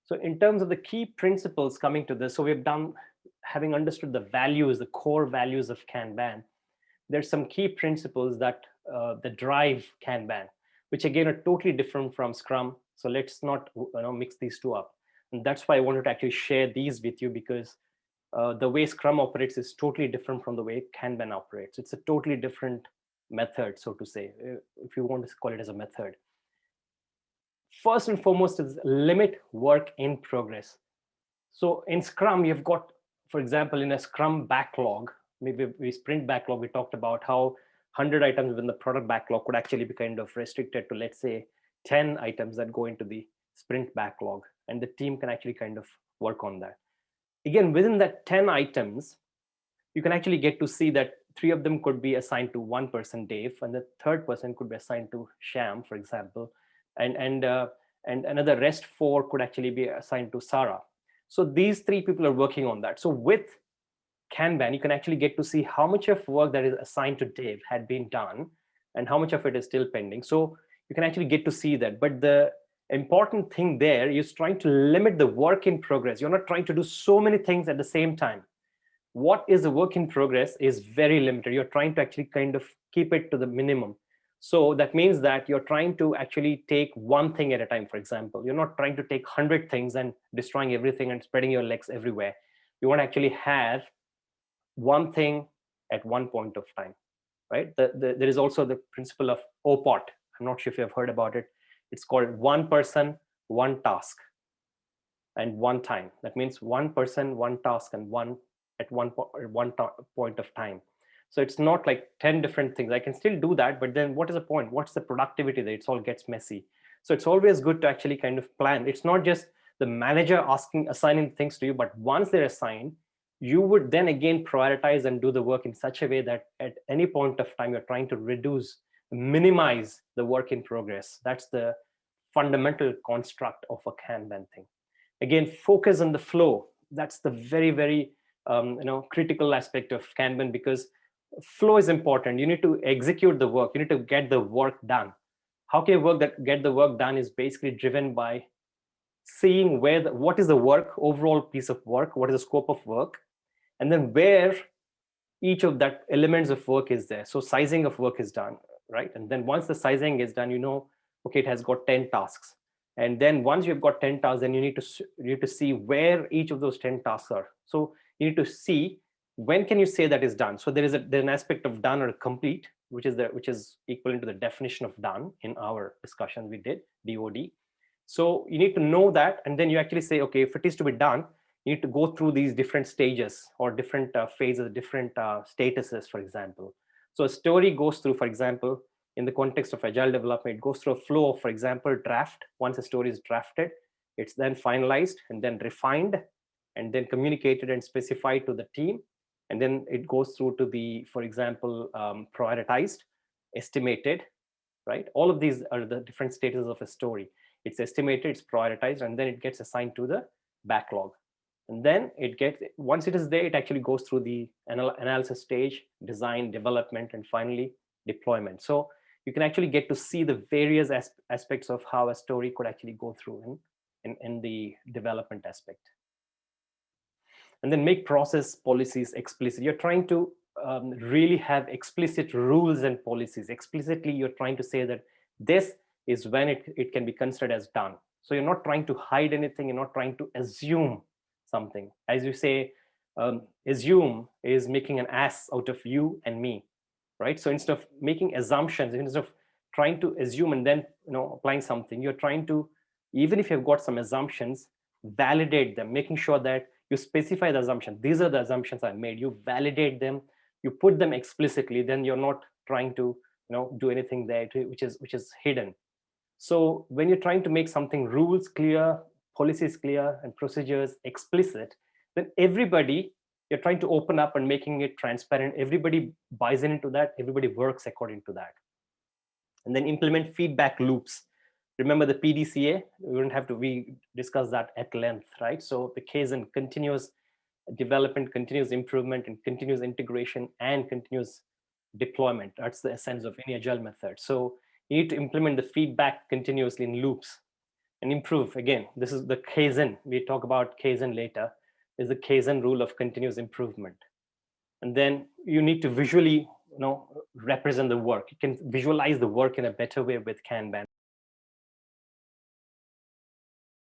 So in terms of the key principles coming to this, so we've done, having understood the values, the core values of Kanban, there's some key principles that drive Kanban, which again are totally different from Scrum. So let's not mix these two up. And that's why I wanted to actually share these with you, because the way Scrum operates is totally different from the way Kanban operates. It's a totally different method, so to say, if you want to call it as a method. First and foremost is limit work in progress. So in Scrum, you've got, for example, in a Scrum backlog, maybe we sprint backlog, we talked about how 100 items within the product backlog could actually be kind of restricted to, let's say, 10 items that go into the sprint backlog, and the team can actually kind of work on that. Again, within that 10 items, you can actually get to see that 3 of them could be assigned to one person, Dave, and the third person could be assigned to Sham, for example, and another rest 4 could actually be assigned to Sarah. So these 3 people are working on that. So with Kanban, you can actually get to see how much of work that is assigned to Dave had been done and how much of it is still pending. So you can actually get to see that. But the important thing there is trying to limit the work in progress. You're not trying to do so many things at the same time. What is a work in progress is very limited. You're trying to actually kind of keep it to the minimum. So that means that you're trying to actually take one thing at a time, for example. You're not trying to take 100 things and destroying everything and spreading your legs everywhere. You want to actually have one thing at one point of time, right? There is also the principle of OPOT. I'm not sure if you have heard about it. It's called one person, one task, and one time. That means one person, one task, and one point of time. So it's not like 10 different things. I can still do that, but then what is the point? What's the productivity there? It all gets messy. So it's always good to actually kind of plan. It's not just the manager assigning things to you, but once they're assigned, you would then again prioritize and do the work in such a way that at any point of time, you're trying to minimize the work in progress. That's the fundamental construct of a Kanban thing. Again, focus on the flow. That's the very, very critical aspect of Kanban, because flow is important. You need to execute the work. You need to get the work done. How can you get the work done is basically driven by seeing what is the work, overall piece of work, what is the scope of work, and then where each of that elements of work is there. So sizing of work is done, right? And then once the sizing is done, okay, it has got 10 tasks. And then once you've got 10 tasks, then you need to see where each of those 10 tasks are. So you need to see when can you say that is done. So there's an aspect of done or complete, which is equivalent to the definition of done in our discussion we did, DOD. So you need to know that, and then you actually say, okay, if it is to be done, you need to go through these different stages or different phases, different statuses, for example. So a story goes through, for example, in the context of agile development, it goes through a flow of, for example, draft. Once a story is drafted, it's then finalized and then refined and then communicated and specified to the team. And then it goes through to the, for example, prioritized, estimated, right? All of these are the different statuses of a story. It's estimated, it's prioritized, and then it gets assigned to the backlog. And then once it is there, it actually goes through the analysis stage, design, development, and finally deployment. So you can actually get to see the various aspects of how a story could actually go through in the development aspect. And then make process policies explicit. You're trying to really have explicit rules and policies. Explicitly, you're trying to say that this is when it can be considered as done. So you're not trying to hide anything. You're not trying to assume something. As you say, assume is making an ass out of you and me, right? So instead of making assumptions, instead of trying to assume and then applying something, you're trying to, even if you've got some assumptions, validate them, making sure that you specify the assumption. These are the assumptions I made. You validate them, you put them explicitly, then you're not trying to do anything there which is hidden. So when you're trying to make something rules clear, policies clear, and procedures explicit, then you're trying to open up and making it transparent. Everybody buys into that. Everybody works according to that. And then implement feedback loops. Remember the PDCA? We discussed that at length, right? So the case in continuous development, continuous improvement, and continuous integration and continuous deployment. That's the essence of any agile method. So you need to implement the feedback continuously in loops. and improve. Again, this is the Kaizen. We talk about Kaizen later, is the Kaizen rule of continuous improvement. And then you need to visually, represent the work. You can visualize the work in a better way with Kanban.